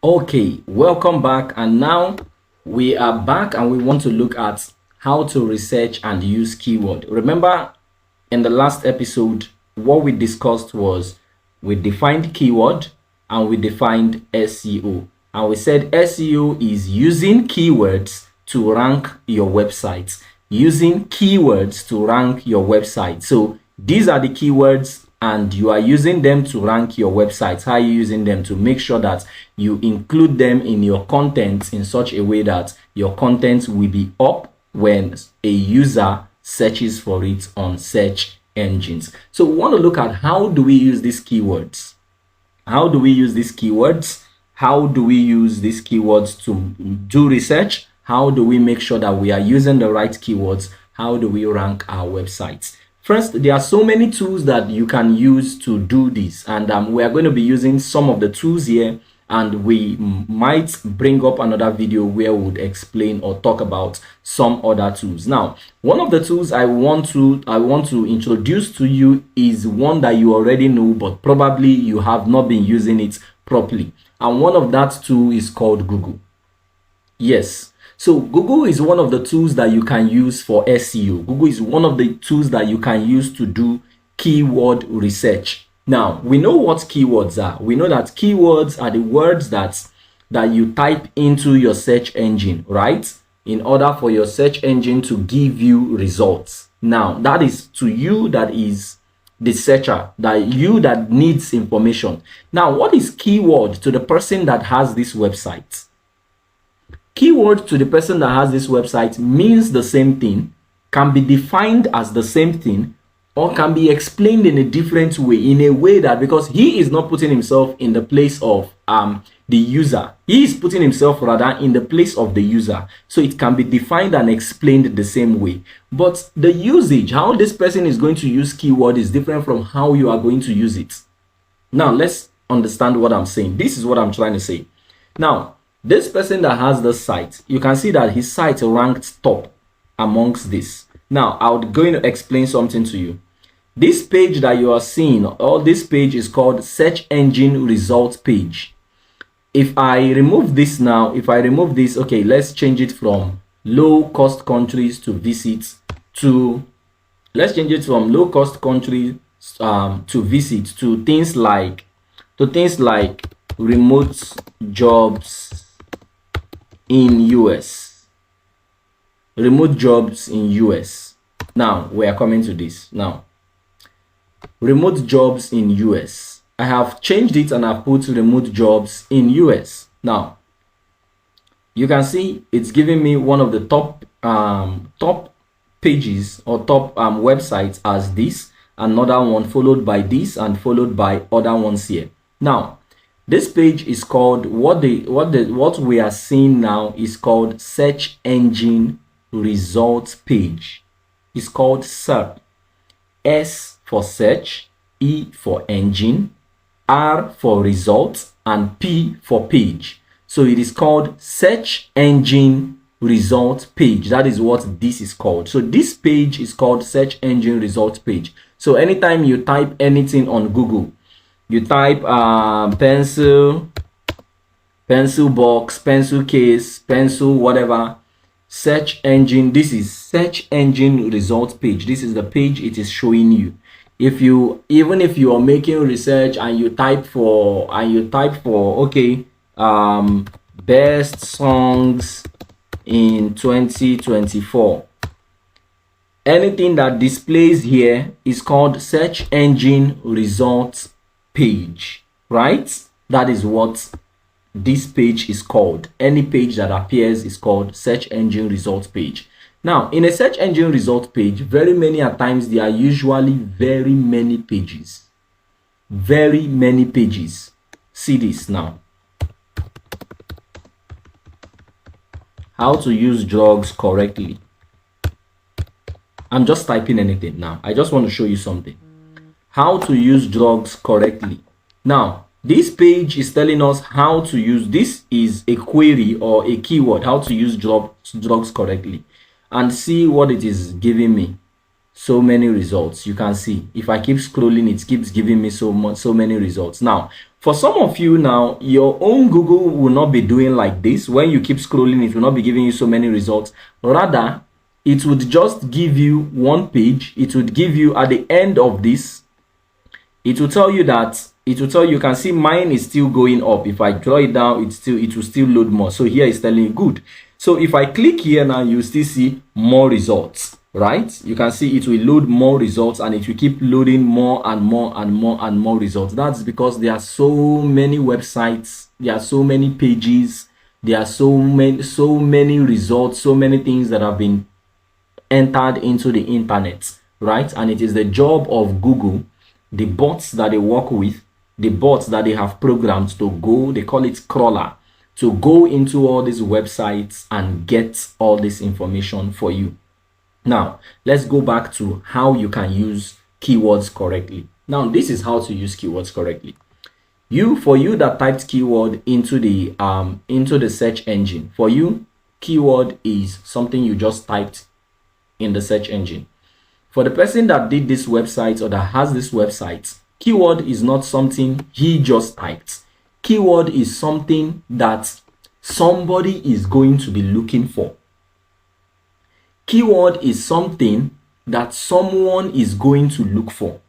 Okay, welcome back, and now we are back and we want to look at how to research and use keyword. Remember, in the last episode what we discussed was we defined keyword and we defined SEO, and we said SEO is using keywords to rank your website, so these are the keywords and you are using them to rank your website. How are you using them? To make sure that you include them in your content in such a way that your content will be up when a user searches for it on search engines. So we want to look at how do we use these keywords. How do we use these keywords to do research? How do we make sure that we are using the right keywords? How do we rank our websites? First, there are so many tools that you can use to do this, and we are going to be using some of the tools here, and we might bring up another video where we would explain or talk about some other tools. Now, one of the tools I want to introduce to you is one that you already know, but probably you have not been using it properly, and one of that tool is called Google. Yes. So Google is one of the tools that you can use for SEO. Google is one of the tools that you can use to do keyword research. Now, we know what keywords are. We know that keywords are the words that you type into your search engine, right? In order for your search engine to give you results. Now, that is to you that is the searcher, that needs information. Now, what is keyword to the person that has this website? Keyword to the person that has this website means the same thing, can be defined as the same thing, or can be explained in a different way, in a way that, because he is not putting himself in the place of the user, he is putting himself rather in the place of the user, so it can be defined and explained the same way. But the usage, how this person is going to use keyword, is different from how you are going to use it. Now let's understand what I'm saying. This is what I'm trying to say. Now, this person that has this site, you can see that his site ranked top amongst this. Now, I'm going to explain something to you. This page that you are seeing, or this page, is called search engine results page. If I remove this now, okay, let's change it from low cost countries to visit to, let's change it from low cost countries to visit to things like remote jobs in US. Remote jobs in US. Now we are coming to this. Now, remote jobs in US. I have changed it and I've put remote jobs in US. Now you can see it's giving me one of the top pages or top websites as this, another one followed by this, and followed by other ones here. Now, this page is called, what we are seeing now is called search engine results page. It's called SERP. S for search, E for engine, R for results, and P for page. So it is called search engine results page. That is what this is called. So this page is called search engine results page. So anytime you type anything on Google, you type pencil box, pencil case, pencil whatever, search engine, this is search engine results page. This is the page it is showing you. Even if you are making research and you type for okay, best songs in 2024, anything that displays here is called search engine results page, right? That is what this page is called. Any page that appears is called search engine results page. Now, in a search engine results page, very many at times there are usually very many pages. See this now. How to use drugs correctly. I'm just typing anything now. I just want to show you something. How to use drugs correctly. Now, this page is telling us how to use, this is a query or a keyword, how to use drugs correctly. And see what it is giving me. So many results. You can see if I keep scrolling, it keeps giving me so many results. Now, For some of you now, your own Google will not be doing like this. When you keep scrolling, it will not be giving you so many results. Rather, it would just give you one page. It would give you at the end of this, it will tell you that, you can see mine is still going up. If I draw it down, it will still load more. So here it's telling you good. So if I click here now, you still see more results, right? You can see it will load more results, and it will keep loading more and more and more and more results. That's because there are so many websites, there are so many pages, there are so many results, so many things that have been entered into the internet, right? And it is the job of Google, the bots that they work with, the bots that they have programmed to go, they call it crawler, to go into all these websites and get all this information for you. Now, let's go back to how you can use keywords correctly. Now, this is how to use keywords correctly. For you that typed keyword into the search engine, for you, keyword is something you just typed in the search engine. For the person that did this website or that has this website, keyword is not something he just typed. Keyword is something that somebody is going to be looking for. Keyword is something that someone is going to look for.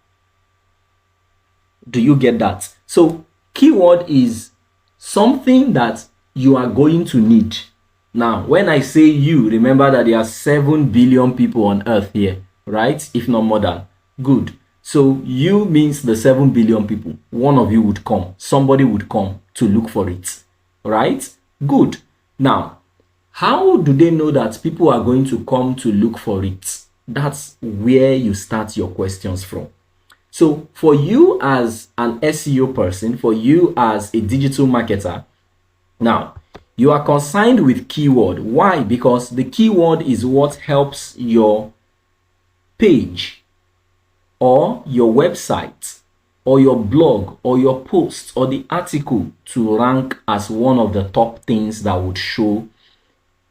Do you get that? So keyword is something that you are going to need. Now, when I say you, remember that there are 7 billion people on earth here, right? If not more than. Good. So you means the 7 billion people. One of you would come. Somebody would come to look for it, right? Good. Now, how do they know that people are going to come to look for it? That's where you start your questions from. So for you as an SEO person, for you as a digital marketer, now, you are concerned with keyword. Why? Because the keyword is what helps your page or your website or your blog or your post or the article to rank as one of the top things that would show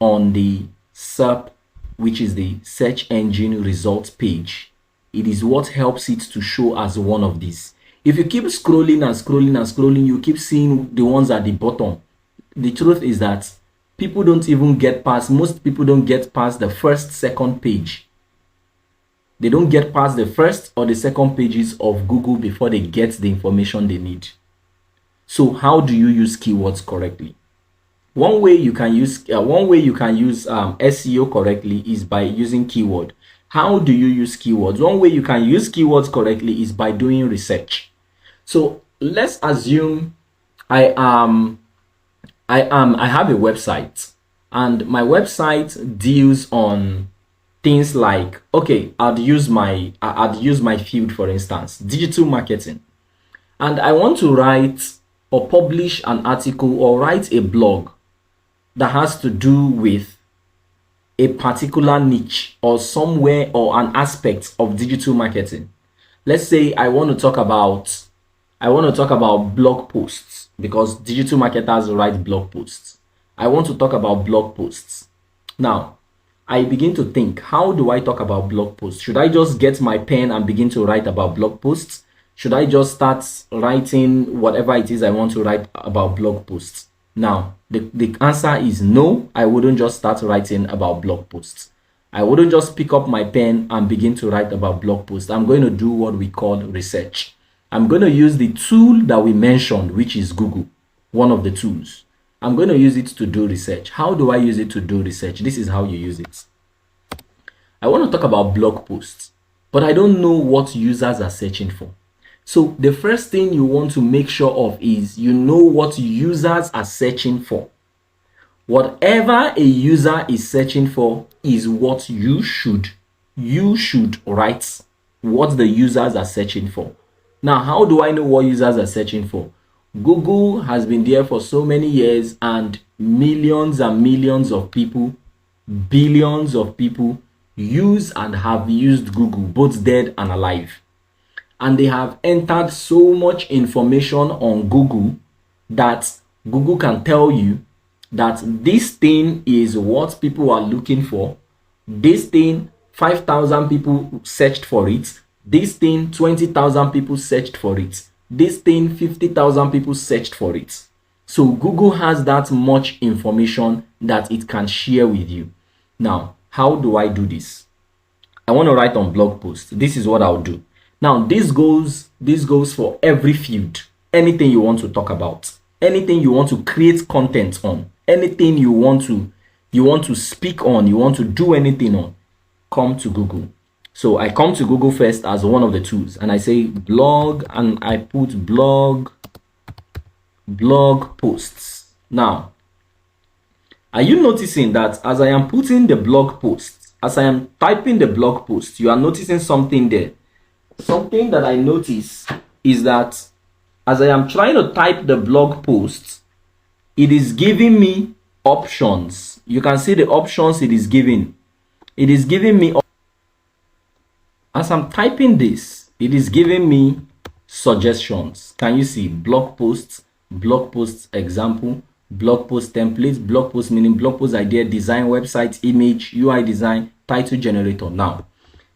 on the SERP, which is the search engine results page. It is what helps it to show as one of these. If you keep scrolling and scrolling and scrolling, you keep seeing the ones at the bottom. The truth is that people don't even get past, most people don't get past the first, second page. They don't get past the first or the second pages of Google before they get the information they need. So how do you use keywords correctly? One way you can use SEO correctly is by using keyword. How do you use keywords? One way you can use keywords correctly is by doing research. So let's assume I have a website, and my website deals on things like, okay, I'd use my field, for instance, digital marketing, and I want to write or publish an article or write a blog that has to do with a particular niche or somewhere or an aspect of digital marketing. Let's say I want to talk about blog posts, because digital marketers write blog posts. I want to talk about blog posts. Now, I begin to think, how do I talk about blog posts? Should I just get my pen and begin to write about blog posts? Should I just start writing whatever it is I want to write about blog posts? Now, the answer is no. I wouldn't just start writing about blog posts. I wouldn't just pick up my pen and begin to write about blog posts. I'm going to do what we call research. I'm going to use the tool that we mentioned, which is Google, one of the tools. I'm going to use it to do research. How do I use it to do research? This is how you use it. I want to talk about blog posts, but I don't know what users are searching for. So the first thing you want to make sure of is you know what users are searching for. Whatever a user is searching for is what you should write what the users are searching for. Now, how do I know what users are searching for? Google has been there for so many years, and millions and millions of people, billions of people use and have used Google, both dead and alive. And they have entered so much information on Google that Google can tell you that this thing is what people are looking for. This thing, 5,000 people searched for it. This thing, 20,000 people searched for it. This thing, 50,000 people searched for it. So Google has that much information that it can share with you. Now, how do I do this? I want to write on blog post. This is what I'll do. Now, this goes for every field. Anything you want to talk about, anything you want to create content on, anything you want to speak on, you want to do anything on, come to Google. So I come to Google first as one of the tools, and I say blog, and I put blog posts. Now, are you noticing that as I am putting the blog posts, as I am typing the blog post, you are noticing something there? Something that I notice is that as I am trying to type the blog post, it is giving me options. You can see the options it is giving. It is giving me, as I'm typing this, it is giving me suggestions. Can you see blog post example, blog post templates, blog post meaning, blog post idea, design, website, image, UI design, title generator. Now,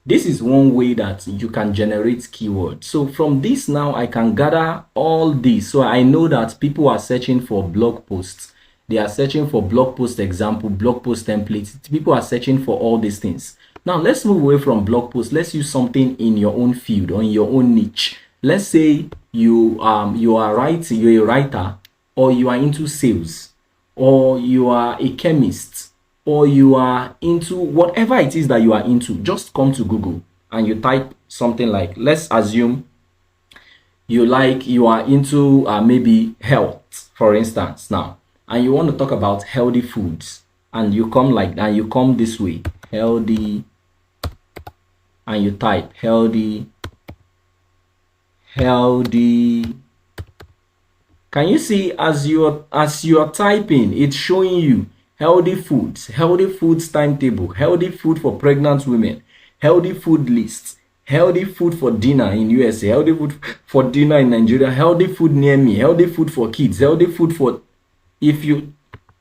this is one way that you can generate keywords. So from this now, I can gather all this. So I know that people are searching for blog posts. They are searching for blog post example, blog post templates. People are searching for all these things. Now let's move away from blog posts. Let's use something in your own field or in your own niche. Let's say you're a writer, or you are into sales, or you are a chemist, or you are into whatever it is that you are into. Just come to Google and you type something like, let's assume you are into maybe health, for instance, now, and you want to talk about healthy foods, and you come like that, you come this way, healthy, and you type healthy. Can you see as you are typing, it's showing you healthy foods timetable, healthy food for pregnant women, healthy food lists, healthy food for dinner in USA, healthy food for dinner in Nigeria, healthy food near me, healthy food for kids, healthy food for, if you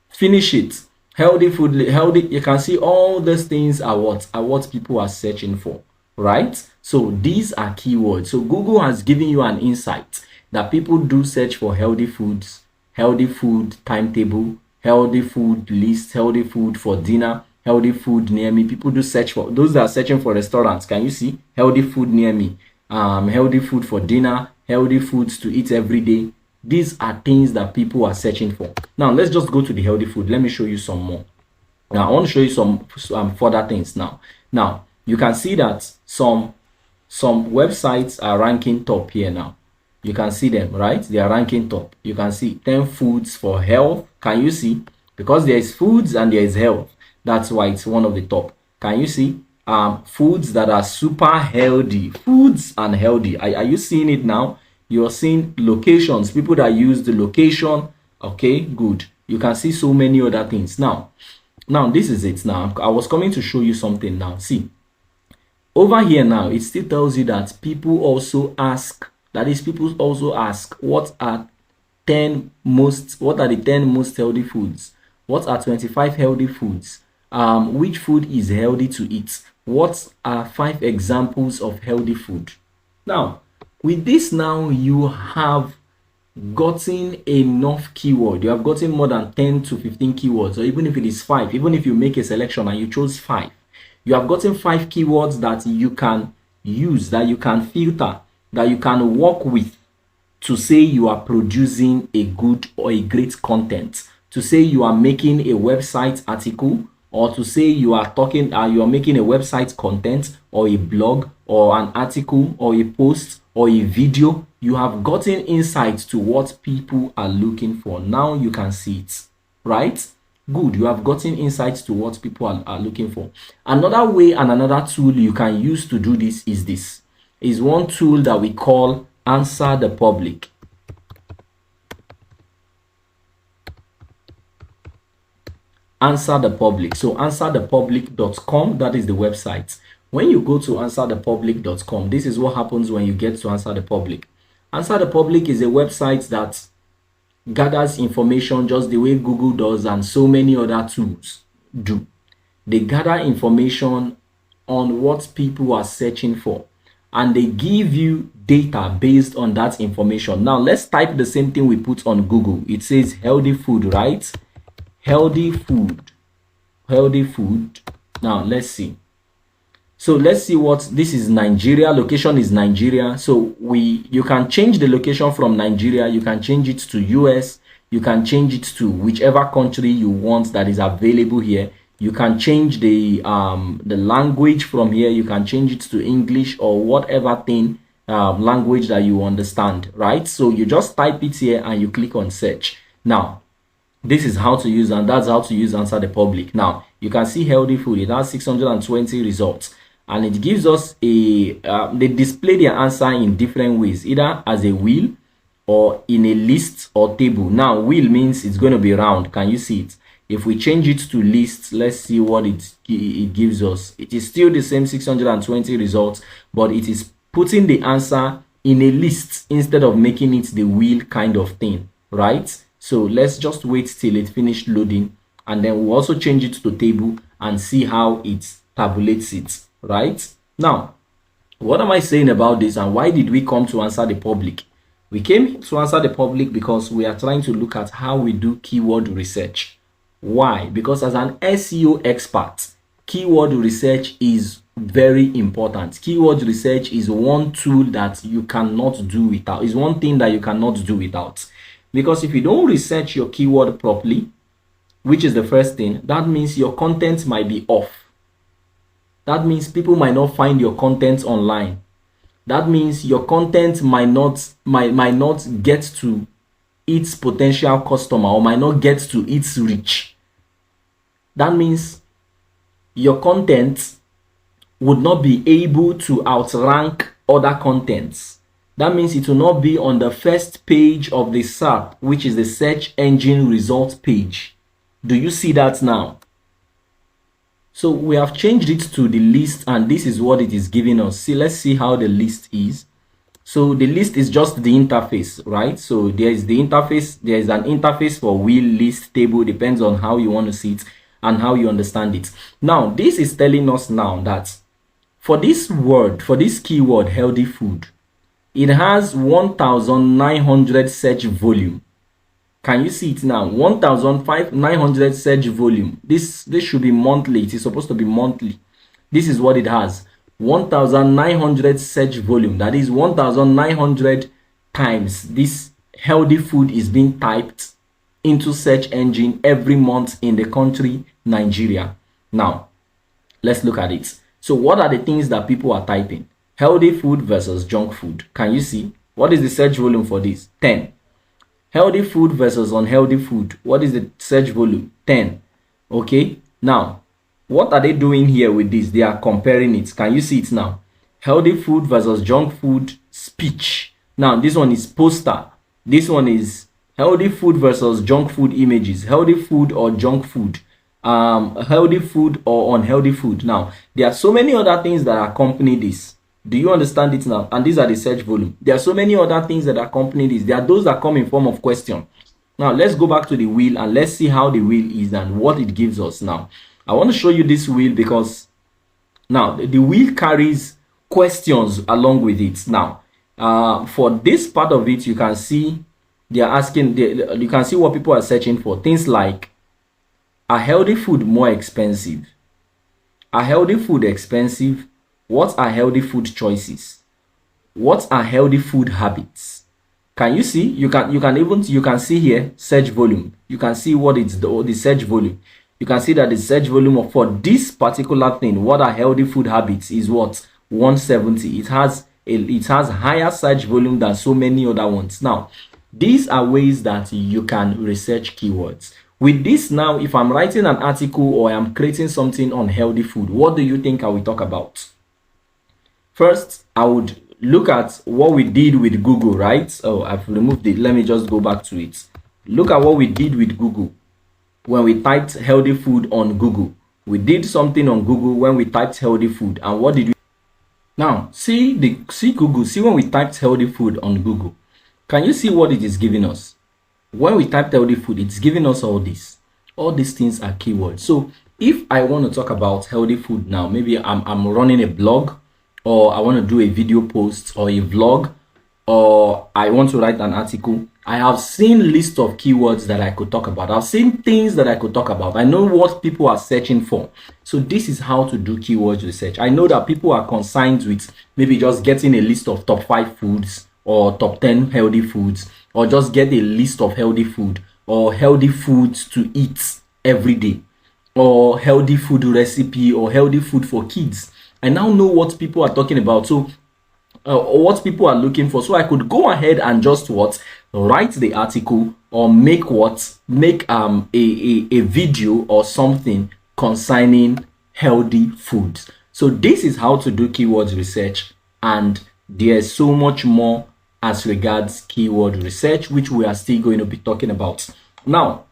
finish it, healthy food, you can see all those things are what people are searching for, right? So these are keywords. So Google has given you an insight that people do search for healthy foods, healthy food timetable, healthy food list, healthy food for dinner, healthy food near me. People do search for, those that are searching for restaurants, can you see healthy food near me, healthy food for dinner, healthy foods to eat every day. These are things that people are searching for. Now let's just go to the healthy food. Let me show you some more. Now I want to show you some further things. Now you can see that some websites are ranking top here. Now you can see them, right? They are ranking top. You can see 10 foods for health. Can you see? Because there is foods and there is health, that's why it's one of the top. Can you see foods that are super healthy, foods and healthy? Are you seeing it now? You're seeing locations, people that use the location. Okay, good. You can see so many other things. Now this is it. Now I was coming to show you something. Now see over here, now it still tells you that people also ask, what are the 10 most healthy foods, what are 25 healthy foods, which food is healthy to eat, what are 5 examples of healthy food. Now with this, now you have gotten enough keyword. You have gotten more than 10 to 15 keywords, or even if it is 5, even if you make a selection and you chose 5, you have gotten 5 keywords that you can use, that you can filter, that you can work with to say you are producing a good or a great content, to say you are making a website article, or to say you are making a website content, or a blog, or an article, or a post, or a video. You have gotten insights to what people are looking for. Now you can see it, right? Good. You have gotten insights to what people are looking for. Another way and another tool you can use to do this is one tool that we call Answer the Public. Answer the Public. So answerthepublic.com, that is the website. When you go to answerthepublic.com, this is what happens when you get to Answer the Public. Answer the Public is a website that gathers information just the way Google does and so many other tools do. They gather information on what people are searching for, and they give you data based on that information. Now let's type the same thing we put on Google. It says healthy food, right? Healthy food, healthy food. Now let's see. So let's see what this is. Nigeria, location is Nigeria. So you can change the location from Nigeria. You can change it to US. You can change it to whichever country you want that is available here. You can change the language from here. You can change it to English or whatever thing language that you understand, right? So you just type it here and you click on search. Now this is how to use, and that's how to use Answer the Public. Now you can see healthy food. It has 620 results, and it gives us a they display their answer in different ways, either as a wheel or in a list or table. Now wheel means it's going to be round. Can you see it? If we change it to list, let's see what it gives us. It is still the same 620 results, but it is putting the answer in a list instead of making it the wheel kind of thing, right? So let's just wait till it finished loading, and then we'll also change it to table and see how it tabulates it, right? Now, what am I saying about this, and why did we come to Answer the Public? We came to Answer the Public because we are trying to look at how we do keyword research. Why? Because as an SEO expert, keyword research is very important. Keyword research is one tool that you cannot do without. Is one thing that you cannot do without. Because if you don't research your keyword properly, which is the first thing, that means your content might be off. That means people might not find your content online. That means your content might not get to its potential customer, or might not get to its reach. That means your content would not be able to outrank other contents. That means it will not be on the first page of the SERP, which is the search engine results page. Do you see that now? So we have changed it to the list, and this is what it is giving us. See, let's see how the list is. So the list is just the interface, right? So there is the interface. There is an interface for wheel, list, table. Depends on how you want to see it and how you understand it. Now, this is telling us now that for this word, for this keyword, healthy food, it has 1,900 search volume. Can you see it now? 1,900 search volume. This should be monthly. It is supposed to be monthly. This is what it has. 1,900 search volume. That is 1,900 times this healthy food is being typed into search engine every month in the country Nigeria. Now, let's look at it. So what are the things that people are typing? Healthy food versus junk food. Can you see? What is the search volume for this? 10. Healthy food versus unhealthy food. What is the search volume? 10. Okay. Now, what are they doing here with this? They are comparing it. Can you see it now? Healthy food versus junk food speech. Now, this one is poster. This one is healthy food versus junk food images. Healthy food or junk food. Healthy food or unhealthy food. Now, there are so many other things that accompany this. Do you understand it now? And these are the search volume. There are so many other things that accompany this. There are those that come in form of question. Now, let's go back to the wheel and let's see how the wheel is and what it gives us. Now, I want to show you this wheel because now the wheel carries questions along with it. Now, for this part of it, you can see they are asking, you can see what people are searching for. Things like, are healthy food more expensive? Are healthy food expensive? What are healthy food choices? What are healthy food habits? Can you see? You can see here search volume. You can see what it's the search volume. You can see that the search volume for this particular thing, what are healthy food habits, is what? 170. It has higher search volume than so many other ones. Now, these are ways that you can research keywords. With this now, if I'm writing an article or I'm creating something on healthy food, what do you think I will talk about? First, I would look at what we did with Google, right? Oh, I've removed it. Let me just go back to it. Look at what we did with Google when we typed healthy food on Google. We did something on Google when we typed healthy food. And what did we? Now, see Google. See when we typed healthy food on Google. Can you see what it is giving us? When we typed healthy food, it's giving us all this. All these things are keywords. So if I want to talk about healthy food now, maybe I'm running a blog, or I want to do a video post or a vlog, or I want to write an article, I have seen lists of keywords that I could talk about. I've seen things that I could talk about. I know what people are searching for. So this is how to do keyword research. I know that people are concerned with maybe just getting a list of top 5 foods or top 10 healthy foods, or just get a list of healthy food or healthy foods to eat every day, or healthy food recipe or healthy food for kids. I now know what people are talking about. So or what people are looking for. So I could go ahead and just write the article, or make a video or something concerning healthy foods. So this is how to do keywords research, and there's so much more as regards keyword research, which we are still going to be talking about. Now,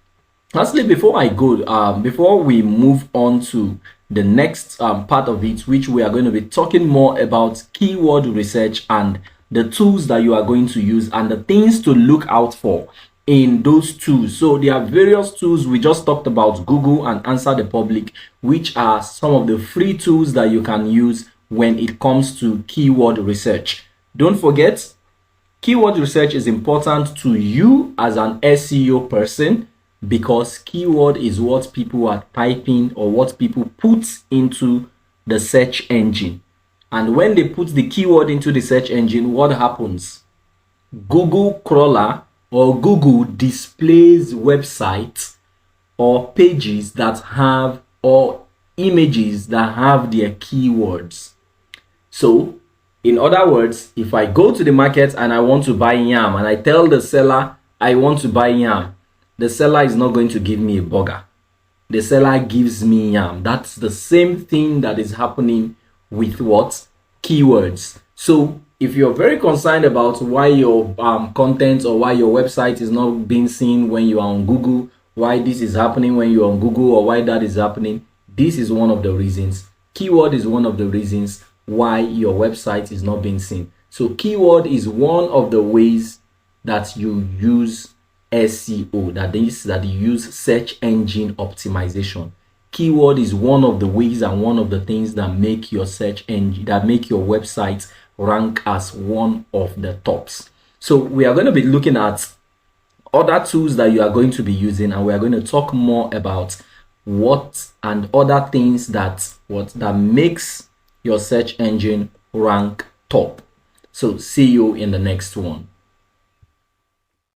lastly, before we move on to the next part of it, which we are going to be talking more about keyword research and the tools that you are going to use and the things to look out for in those tools. So there are various tools. We just talked about Google and Answer the Public, which are some of the free tools that you can use when it comes to keyword research. Don't forget, keyword research is important to you as an SEO person, because keyword is what people are typing or what people put into the search engine. And when they put the keyword into the search engine, what happens? Google crawler or Google displays websites or pages that have, or images that have their keywords. So in other words, if I go to the market and I want to buy yam, and I tell the seller I want to buy yam, the seller is not going to give me a burger. The seller gives me yam. That's the same thing that is happening with what? Keywords. So if you're very concerned about why your content or why your website is not being seen when you are on Google, why this is happening when you're on Google, or why that is happening, this is one of the reasons. Keyword is one of the reasons why your website is not being seen. So keyword is one of the ways that you use SEO, that you use search engine optimization. Keyword is one of the ways and one of the things that make your search engine, that make your website rank as one of the tops. So we are going to be looking at other tools that you are going to be using, and we are going to talk more about what and other things that makes your search engine rank top. So see you in the next one.